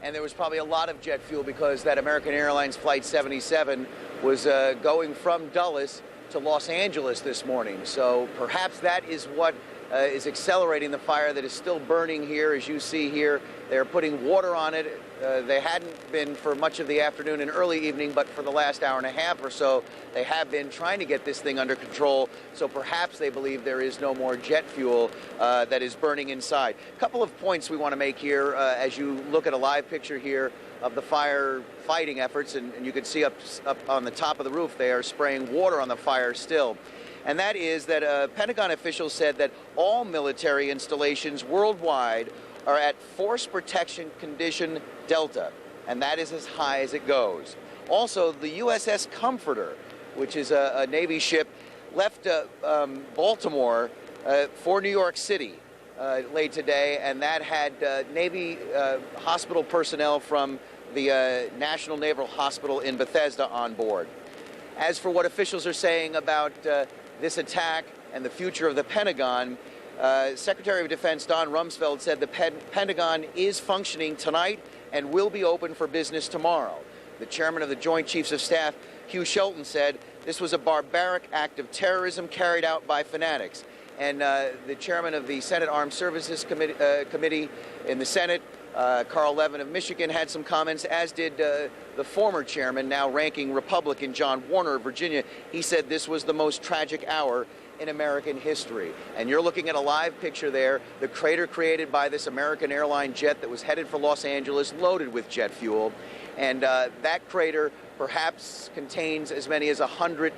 And there was probably a lot of jet fuel because that American Airlines Flight 77 was going from Dulles to Los Angeles this morning. So perhaps that is what is accelerating the fire that is still burning here. As you see here, they're putting water on it. They hadn't been for much of the afternoon and early evening, but for the last hour and a half or so, they have been trying to get this thing under control. So perhaps they believe there is no more jet fuel that is burning inside. A couple of points we want to make here as you look at a live picture here of the fire fighting efforts, and you can see up on the top of the roof, they are spraying water on the fire still. And that is that Pentagon officials said that all military installations worldwide are at force protection condition Delta, and that is as high as it goes. Also, the USS Comforter, which is a Navy ship, left Baltimore for New York City late today, and that had Navy hospital personnel from the National Naval Hospital in Bethesda on board. As for what officials are saying about this attack and the future of the Pentagon, Secretary of Defense Don Rumsfeld said the Pentagon is functioning tonight and will be open for business tomorrow. The chairman of the Joint Chiefs of Staff, Hugh Shelton, said this was a barbaric act of terrorism carried out by fanatics. And the chairman of the Senate Armed Services Committee in the Senate, Carl Levin of Michigan had some comments, as did the former chairman, now ranking Republican John Warner of Virginia. He said this was the most tragic hour in American history. And you're looking at a live picture there, the crater created by this American airline jet that was headed for Los Angeles, loaded with jet fuel. And that crater perhaps contains as many as 100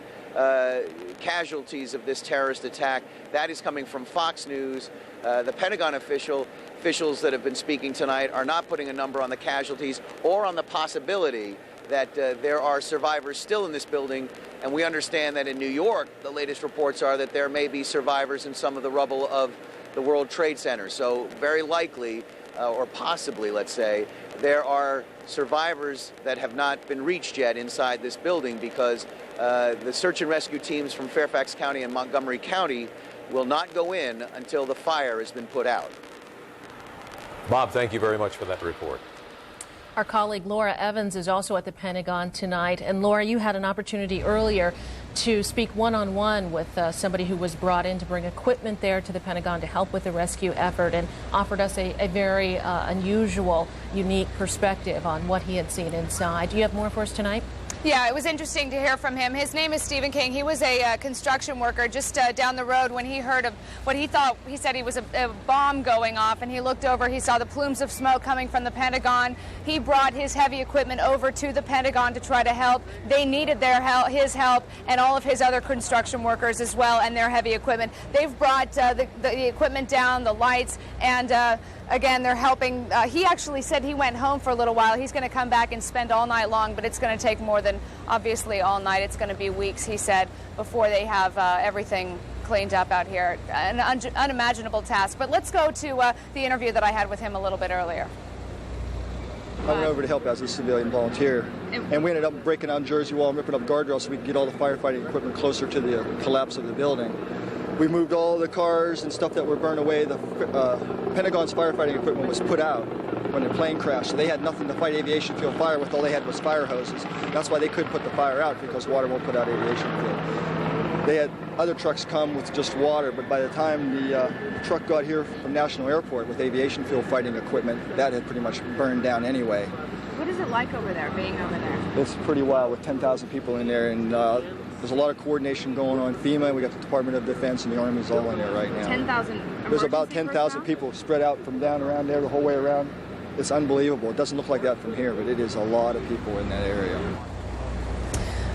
casualties of this terrorist attack. That is coming from Fox News. The Pentagon officials that have been speaking tonight are not putting a number on the casualties or on the possibility that there are survivors still in this building. And we understand that in New York, the latest reports are that there may be survivors in some of the rubble of the World Trade Center. So very likely, or possibly, let's say, there are survivors that have not been reached yet inside this building, because the search and rescue teams from Fairfax County and Montgomery County will not go in until the fire has been put out. Bob, thank you very much for that report. Our colleague Laura Evans is also at the Pentagon tonight. And Laura, you had an opportunity earlier to speak one-on-one with somebody who was brought in to bring equipment there to the Pentagon to help with the rescue effort, and offered us a very unusual, unique perspective on what he had seen inside. Do you have more for us tonight? Yeah, it was interesting to hear from him. His name is Stephen King. He was a construction worker just down the road when he heard of what he thought, he said he was a bomb going off, and he looked over, he saw the plumes of smoke coming from the Pentagon. He brought his heavy equipment over to the Pentagon to try to help. They needed their help, his help, and all of his other construction workers as well, and their heavy equipment. They've brought the equipment down, the lights, and again, they're helping. He actually said he went home for a little while. He's going to come back and spend all night long, but it's going to take more than obviously all night. It's going to be weeks, he said, before they have everything cleaned up out here. An unimaginable task. But let's go to the interview that I had with him a little bit earlier. I went over to help as a civilian volunteer, and we ended up breaking down Jersey Wall and ripping up guardrails so we could get all the firefighting equipment closer to the collapse of the building. We moved all the cars and stuff that were burned away. The Pentagon's firefighting equipment was put out when the plane crashed, so they had nothing to fight aviation fuel fire with. All they had was fire hoses. That's why they couldn't put the fire out, because water won't put out aviation fuel. They had other trucks come with just water, but by the time the truck got here from National Airport with aviation fuel fighting equipment, that had pretty much burned down anyway. What is it like over there, being over there? It's pretty wild with 10,000 people in there, and there's a lot of coordination going on. FEMA, we got the Department of Defense, and the Army's all in there right now. 10,000. There's about 10,000 people spread out from down around there the whole way around. It's unbelievable. It doesn't look like that from here, but it is a lot of people in that area.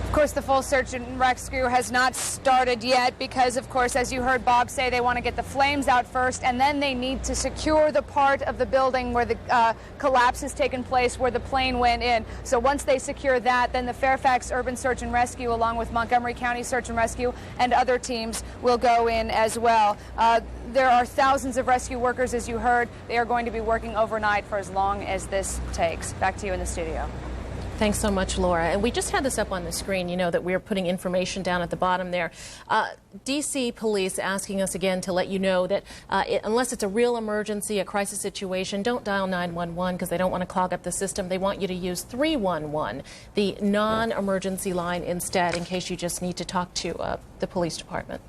Of course, the full search and rescue has not started yet because, of course, as you heard Bob say, they want to get the flames out first, and then they need to secure the part of the building where the collapse has taken place, where the plane went in. So once they secure that, then the Fairfax Urban Search and Rescue, along with Montgomery County Search and Rescue and other teams, will go in as well. There are thousands of rescue workers, as you heard. They are going to be working overnight for as long as this takes. Back to you in the studio. Thanks so much, Laura. And we just had this up on the screen, you know, that we're putting information down at the bottom there. D.C. police asking us again to let you know that unless it's a real emergency, a crisis situation, don't dial 911 because they don't want to clog up the system. They want you to use 311, the non-emergency line instead, in case you just need to talk to the police department.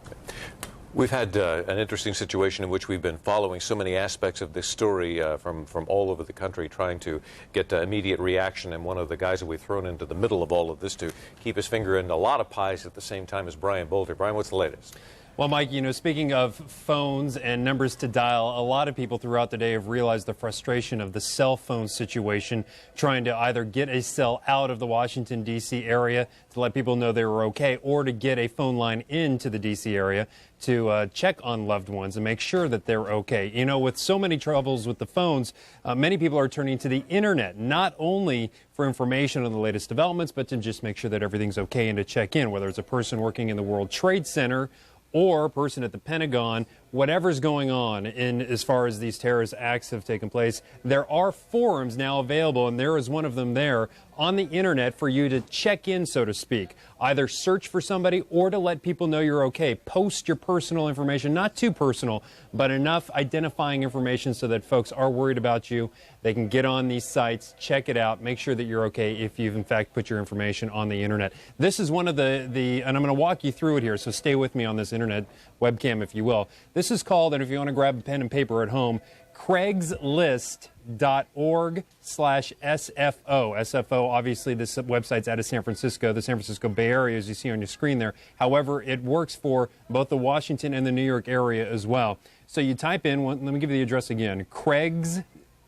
We've had an interesting situation in which we've been following so many aspects of this story from all over the country, trying to get immediate reaction. And one of the guys that we've thrown into the middle of all of this to keep his finger in a lot of pies at the same time is Brian Boulter. Brian, what's the latest? Well, Mike, you know, speaking of phones and numbers to dial, a lot of people throughout the day have realized the frustration of the cell phone situation, trying to either get a cell out of the Washington, D.C. area to let people know they were okay, or to get a phone line into the D.C. area to check on loved ones and make sure that they're okay. You know, with so many troubles with the phones, many people are turning to the internet, not only for information on the latest developments, but to just make sure that everything's okay and to check in, whether it's a person working in the World Trade Center or a person at the Pentagon, whatever's going on in as far as these terrorist acts have taken place. There are forums now available, and there is one of them there on the internet for you to check in, so to speak. Either search for somebody or to let people know you're okay. Post your personal information, not too personal, but enough identifying information so that folks are worried about you. They can get on these sites, check it out, make sure that you're okay if you've in fact put your information on the internet. This is one of the and I'm going to walk you through it here, so stay with me on this internet webcam, if you will. This This is called, and if you want to grab a pen and paper at home, Craigslist.org/SFO. SFO, obviously, this website's out of San Francisco, the San Francisco Bay Area, as you see on your screen there. However, it works for both the Washington and the New York area as well. So you type in, let me give you the address again, Craigs,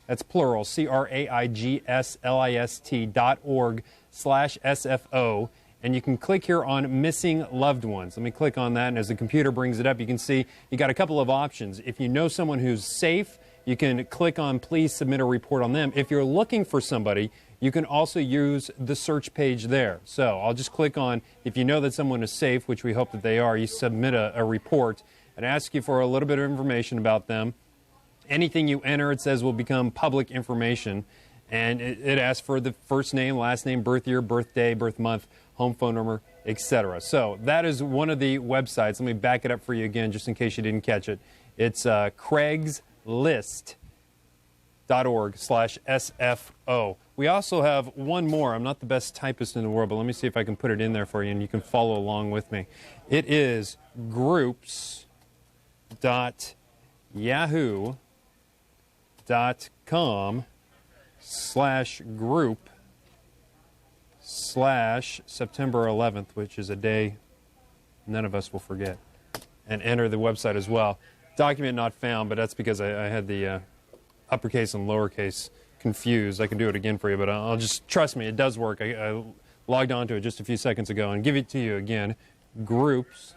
that's plural, CRAIGSLIST.org/SFO. And you can click here on Missing Loved Ones. Let me click on that, and as the computer brings it up, you can see you got a couple of options. If you know someone who's safe, you can click on Please Submit a Report on them. If you're looking for somebody, you can also use the search page there. So I'll just click on, if you know that someone is safe, which we hope that they are, you submit a report and ask you for a little bit of information about them. Anything you enter, it says, will become public information. And it asks for the first name, last name, birth year, birthday, birth month, home phone number, etc. So that is one of the websites. Let me back it up for you again, just in case you didn't catch it. It's Craigslist.org/SFO. We also have one more. I'm not the best typist in the world, but let me see if I can put it in there for you, and you can follow along with me. It is groups.yahoo.com/group/September 11th, which is a day none of us will forget, and enter the website as well. Document not found, but that's because I had the uppercase and lowercase confused. I can do it again for you, but I'll just, trust me, it does work. I logged onto it just a few seconds ago and give it to you again. Groups.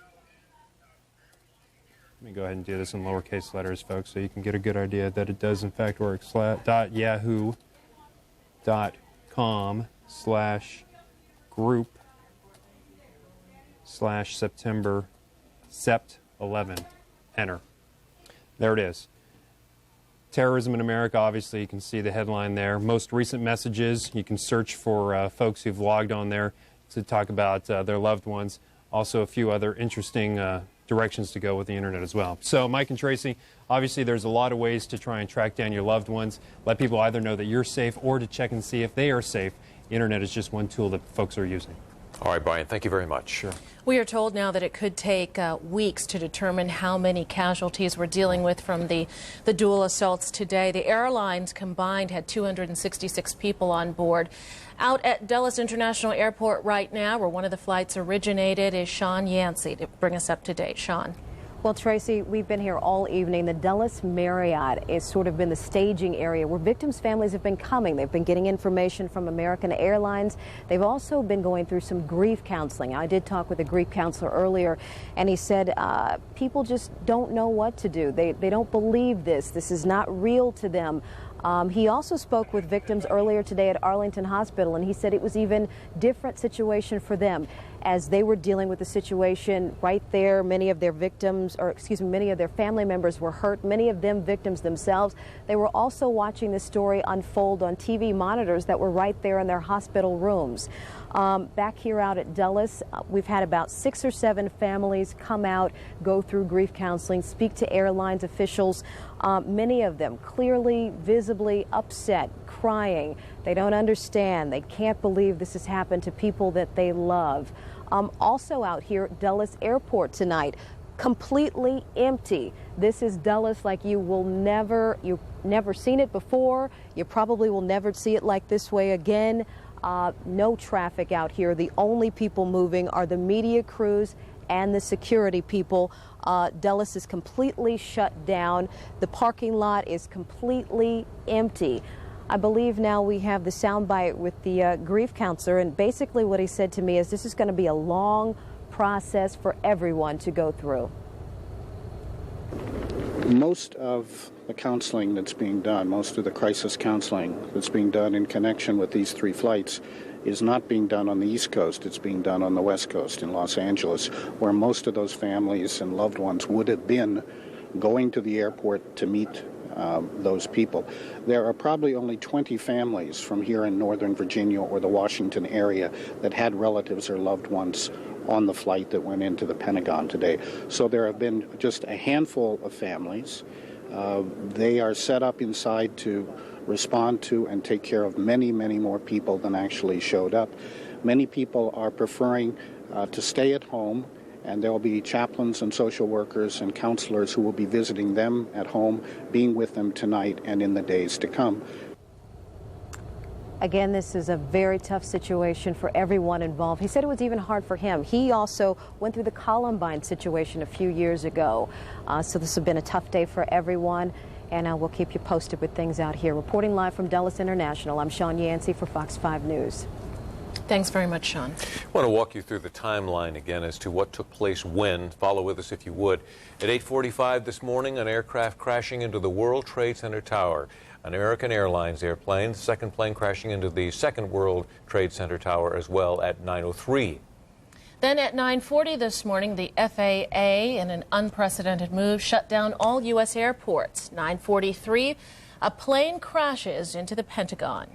Let me go ahead and do this in lowercase letters, folks, so you can get a good idea that it does in fact work. .yahoo.com/group/September Sept 11. Enter. There it is. Terrorism in America, obviously, you can see the headline there. Most recent messages, you can search for folks who've logged on there to talk about their loved ones. Also, a few other interesting directions to go with the internet as well. So, Mike and Tracy, obviously there's a lot of ways to try and track down your loved ones. Let people either know that you're safe or to check and see if they are safe. The internet is just one tool that folks are using. All right, Brian, thank you very much. Sure. We are told now that it could take weeks to determine how many casualties we're dealing with from the dual assaults today. The airlines combined had 266 people on board. Out at Dulles International Airport right now, where one of the flights originated, is Sean Yancey to bring us up to date. Sean. Well, Tracy, we've been here all evening. The Dulles Marriott has sort of been the staging area where victims' families have been coming. They've been getting information from American Airlines. They've also been going through some grief counseling. I did talk with a grief counselor earlier, and he said people just don't know what to do. They don't believe this. This is not real to them. He also spoke with victims earlier today at Arlington Hospital, and he said it was even different situation for them as they were dealing with the situation right there. Many of their victims, or excuse me, many of their family members were hurt, many of them victims themselves. They were also watching the story unfold on TV monitors that were right there in their hospital rooms. Back here out at Dulles, we've had about 6 or 7 families come out, go through grief counseling, speak to airlines officials. Many of them clearly, visibly upset, crying. They don't understand. They can't believe this has happened to people that they love. Also out here at Dulles Airport tonight, completely empty. This is Dulles like you've never seen it before. You probably will never see it like this way again. No traffic out here. The only people moving are the media crews and the security people. Dulles is completely shut down. The parking lot is completely empty. I believe now we have the soundbite with the grief counselor, and basically what he said to me is this is going to be a long process for everyone to go through. Most of the counseling that's being done, most of the crisis counseling that's being done in connection with these 3 flights is not being done on the East Coast. It's being done on the West Coast in Los Angeles, where most of those families and loved ones would have been going to the airport to meet those people. There are probably only 20 families from here in Northern Virginia or the Washington area that had relatives or loved ones on the flight that went into the Pentagon today. So there have been just a handful of families. They are set up inside to respond to and take care of many, many more people than actually showed up. Many people are preferring to stay at home and there will be chaplains and social workers and counselors who will be visiting them at home, being with them tonight and in the days to come. Again, this is a very tough situation for everyone involved. He said it was even hard for him. He also went through the Columbine situation a few years ago. So this has been a tough day for everyone, and we'll keep you posted with things out here. Reporting live from Dulles International, I'm Sean Yancey for Fox 5 News. Thanks very much, Sean. I want to walk you through the timeline again as to what took place when. Follow with us if you would. At 8:45 this morning, an aircraft crashing into the World Trade Center tower. An American Airlines airplane, the second plane crashing into the second World Trade Center tower as well at 9:03. Then at 9:40 this morning, the FAA, in an unprecedented move, shut down all U.S. airports. 9:43, a plane crashes into the Pentagon.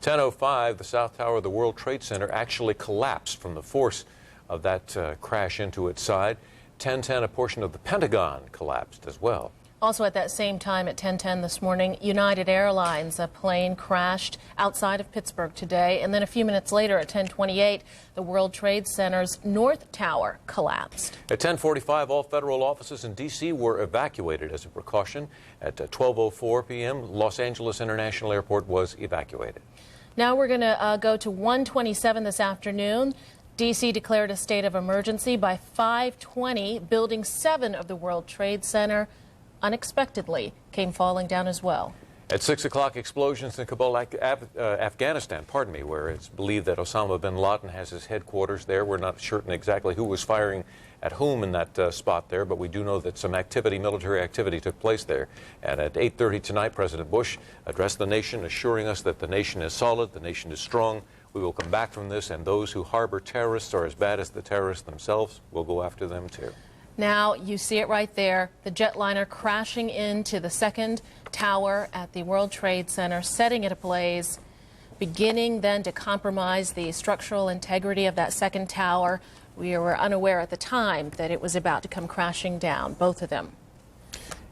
10:05, the South Tower of the World Trade Center actually collapsed from the force of that crash into its side. 10:10, a portion of the Pentagon collapsed as well. Also at that same time at 10:10 this morning, United Airlines, a plane crashed outside of Pittsburgh today. And then a few minutes later at 10:28, the World Trade Center's North Tower collapsed. At 10:45, all federal offices in D.C. were evacuated as a precaution. At 12:04 p.m., Los Angeles International Airport was evacuated. Now we're going to go to 1:27 this afternoon. D.C. declared a state of emergency by 5:20. Building 7 of the World Trade Center unexpectedly came falling down as well. At 6 o'clock, explosions in Kabul, Afghanistan, where it's believed that Osama bin Laden has his headquarters there. We're not certain exactly who was firing at whom in that spot there, but we do know that some activity, military activity, took place there. And at 8:30 tonight, President Bush addressed the nation, assuring us that the nation is solid, the nation is strong. We will come back from this, and those who harbor terrorists are as bad as the terrorists themselves. We'll go after them, too. Now, you see it right there, the jetliner crashing into the second tower at the World Trade Center, setting it ablaze, beginning then to compromise the structural integrity of that second tower. We were unaware at the time that it was about to come crashing down, both of them.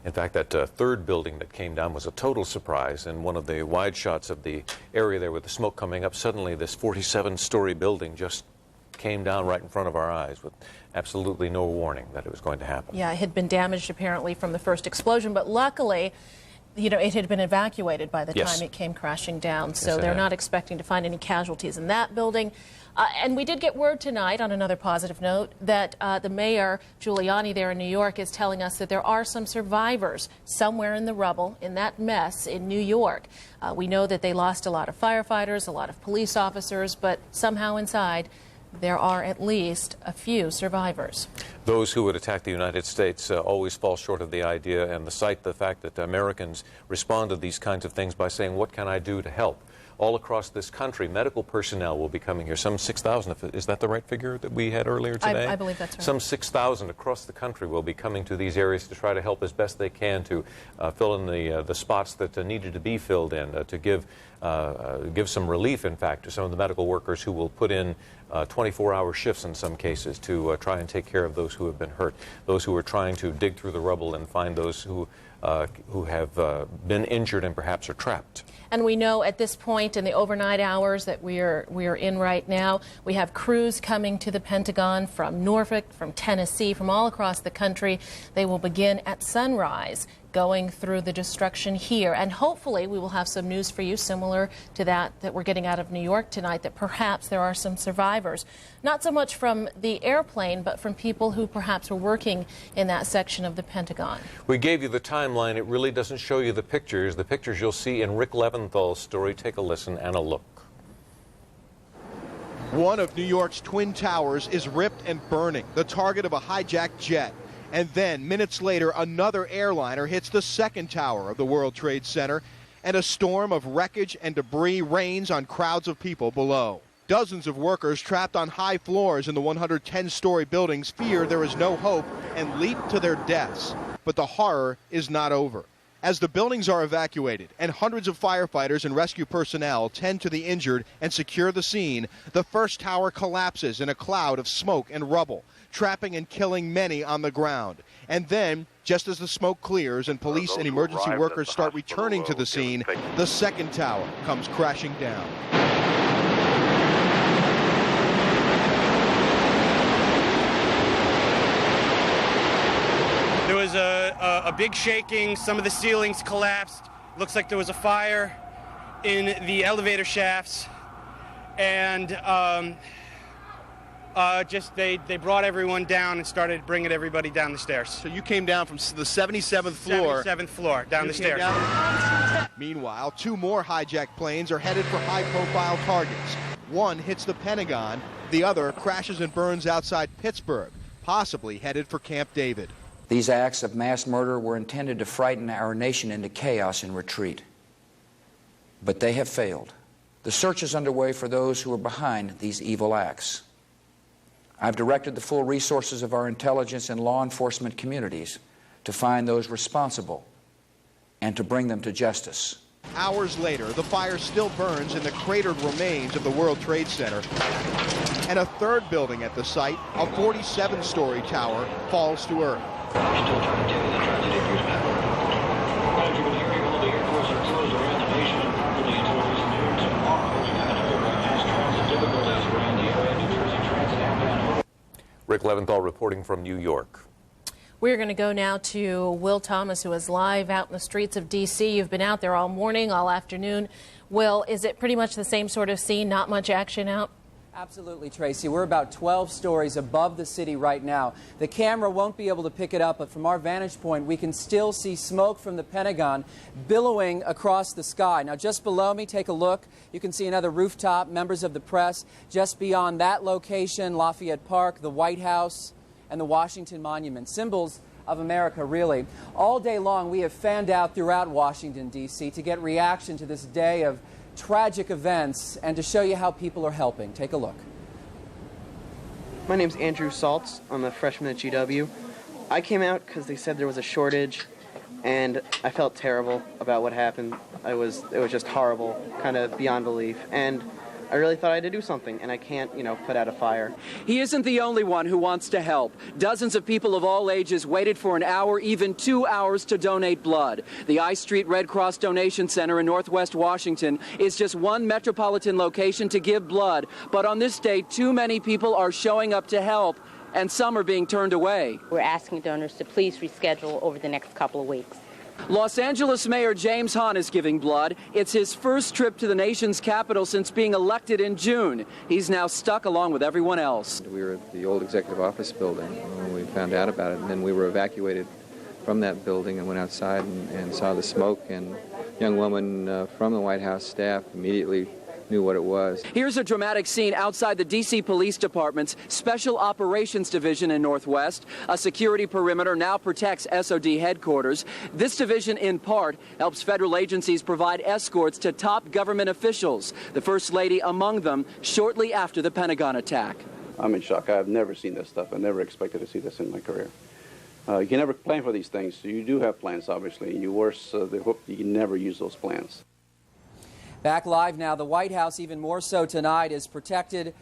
In fact, that third building that came down was a total surprise. In one of the wide shots of the area there with the smoke coming up, suddenly this 47-story building just came down right in front of our eyes with absolutely no warning that it was going to happen. Yeah, it had been damaged apparently from the first explosion, but luckily, you know, it had been evacuated by the time it came crashing down. So they're not expecting to find any casualties in that building. And we did get word tonight, on another positive note, that the mayor, Giuliani, there in New York, is telling us that there are some survivors somewhere in the rubble, in that mess in New York. We know that they lost a lot of firefighters, a lot of police officers, but somehow inside, there are at least a few survivors. Those who would attack the United States always fall short of the idea and the fact that Americans respond to these kinds of things by saying, what can I do to help? All across this country, medical personnel will be coming here. Some 6,000. Is that the right figure that we had earlier today? I believe that's right. Some 6,000 across the country will be coming to these areas to try to help as best they can to fill in the spots that needed to be filled in, to give some relief, in fact, to some of the medical workers who will put in 24-hour shifts in some cases to try and take care of those who have been hurt, those who are trying to dig through the rubble and find those who have been injured and perhaps are trapped. And we know at this point in the overnight hours that we are in right now, we have crews coming to the Pentagon from Norfolk, from Tennessee, from all across the country. They will begin at sunrise, going through the destruction here. And hopefully we will have some news for you similar to that we're getting out of New York tonight, that perhaps there are some survivors. Not so much from the airplane, but from people who perhaps were working in that section of the Pentagon. We gave you the timeline. It really doesn't show you the pictures. The pictures you'll see in Rick Leventhal's story. Take a listen and a look. One of New York's Twin Towers is ripped and burning, the target of a hijacked jet. And then, minutes later, another airliner hits the second tower of the World Trade Center, and a storm of wreckage and debris rains on crowds of people below. Dozens of workers trapped on high floors in the 110-story buildings fear there is no hope and leap to their deaths. But the horror is not over. As the buildings are evacuated and hundreds of firefighters and rescue personnel tend to the injured and secure the scene, the first tower collapses in a cloud of smoke and rubble, trapping and killing many on the ground. And then, just as the smoke clears and police and emergency workers start returning to the scene, the second tower comes crashing down. a big shaking. Some of the ceilings collapsed. Looks like there was a fire in the elevator shafts. And they brought everyone down and started bringing everybody down the stairs. So you came down from the 77th floor. 77th floor, down the stairs. Meanwhile, 2 more hijacked planes are headed for high-profile targets. One hits the Pentagon. The other crashes and burns outside Pittsburgh, possibly headed for Camp David. These acts of mass murder were intended to frighten our nation into chaos and retreat. But they have failed. The search is underway for those who are behind these evil acts. I've directed the full resources of our intelligence and law enforcement communities to find those responsible and to bring them to justice. Hours later, the fire still burns in the cratered remains of the World Trade Center. And a third building at the site, a 47-story tower, falls to earth. Still trying to tell you the tragedy of Houston. As you can hear, people of the airports are closed around the nation and probably until at least noon tomorrow. We've had a number of mass transit difficulties around the area. New Jersey Transit outbound. Rick Leventhal reporting from New York. We're going to go now to Will Thomas, who is live out in the streets of D.C. You've been out there all morning, all afternoon. Will, is it pretty much the same sort of scene, not much action out? Absolutely, Tracy. We're about 12 stories above the city right now. The camera won't be able to pick it up, but from our vantage point, we can still see smoke from the Pentagon billowing across the sky. Now, just below me, take a look. You can see another rooftop, members of the press. Just beyond that location, Lafayette Park, the White House, and the Washington Monument, symbols of America, really. All day long, we have fanned out throughout Washington, D.C. to get reaction to this day of tragic events and to show you how people are helping. Take a look. My name's Andrew Saltz. I'm a freshman at GW. I came out because they said there was a shortage, and I felt terrible about what happened. It was just horrible, kind of beyond belief. And I really thought I had to do something, and I can't, put out a fire. He isn't the only one who wants to help. Dozens of people of all ages waited for an hour, even 2 hours, to donate blood. The I Street Red Cross Donation Center in Northwest Washington is just one metropolitan location to give blood. But on this day, too many people are showing up to help, and some are being turned away. We're asking donors to please reschedule over the next couple of weeks. Los Angeles Mayor James Hahn is giving blood. It's his first trip to the nation's capital since being elected in June. He's now stuck along with everyone else. We were at the old executive office building when we found out about it, and then we were evacuated from that building and went outside and saw the smoke, and a young woman from the White House staff immediately knew what it was. Here's a dramatic scene outside the D.C. Police Department's Special Operations Division in Northwest. A security perimeter now protects SOD headquarters. This division, in part, helps federal agencies provide escorts to top government officials, the First Lady among them, shortly after the Pentagon attack. I'm in shock. I've never seen this stuff. I never expected to see this in my career. You can never plan for these things. So you do have plans, obviously, and you hope you can never use those plans. Back live now, the White House, even more so tonight, is protected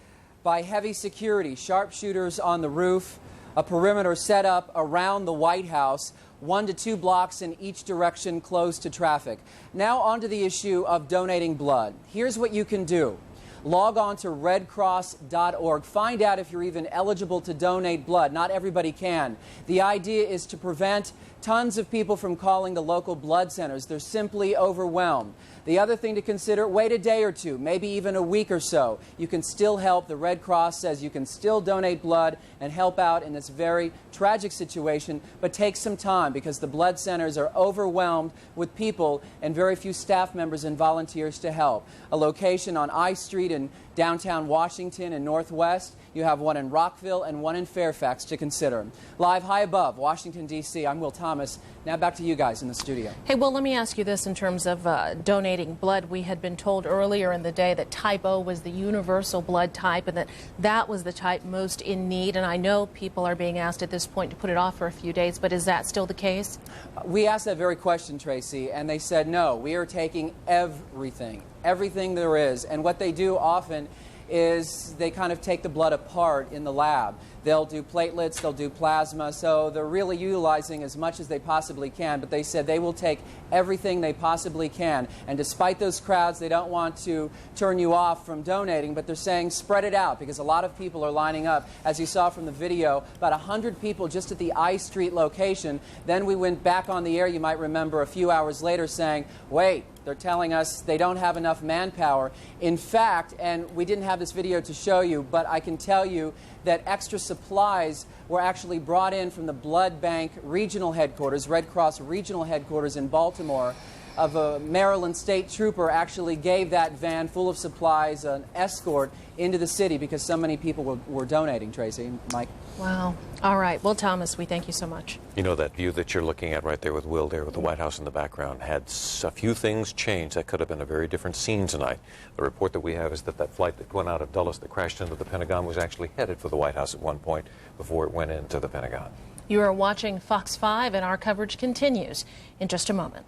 by heavy security, sharpshooters on the roof, a perimeter set up around the White House, 1 to 2 blocks in each direction closed to traffic. Now onto the issue of donating blood. Here's what you can do. Log on to redcross.org. Find out if you're even eligible to donate blood. Not everybody can. The idea is to prevent tons of people from calling the local blood centers. They're simply overwhelmed. The other thing to consider, wait a day or two, maybe even a week or so. You can still help. The Red Cross says you can still donate blood and help out in this very tragic situation, but take some time because the blood centers are overwhelmed with people and very few staff members and volunteers to help. A location on I Street in downtown Washington and Northwest. You have one in Rockville and one in Fairfax to consider. Live high above Washington, D.C., I'm Will Thomas. Now back to you guys in the studio. Hey, Will, let me ask you this in terms of donating blood. We had been told earlier in the day that type O was the universal blood type and that was the type most in need. And I know people are being asked at this point to put it off for a few days, but is that still the case? We asked that very question, Tracy, and they said no. We are taking everything there is. And what they do often is they kind of take the blood apart in the lab. They'll do platelets, they'll do plasma, so they're really utilizing as much as they possibly can, but they said they will take everything they possibly can. And despite those crowds, they don't want to turn you off from donating, but they're saying spread it out because a lot of people are lining up. As you saw from the video, about 100 people just at the I Street location. Then we went back on the air, you might remember, a few hours later saying, wait, they're telling us they don't have enough manpower. In fact, and we didn't have this video to show you, but I can tell you that extra supplies were actually brought in from the Blood Bank Regional Headquarters, Red Cross Regional Headquarters in Baltimore. Of a Maryland state trooper actually gave that van full of supplies an escort into the city because so many people were donating, Tracy. Mike? Wow. All right. Well, Thomas, we thank you so much. You know, that view that you're looking at right there with Will there with the White House in the background had a few things changed. That could have been a very different scene tonight. The report that we have is that flight that went out of Dulles that crashed into the Pentagon was actually headed for the White House at one point before it went into the Pentagon. You are watching Fox 5, and our coverage continues in just a moment.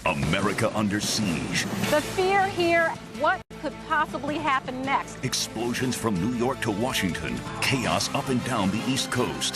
America under siege. The fear here, what could possibly happen next? Explosions from New York to Washington. Chaos up and down the East Coast.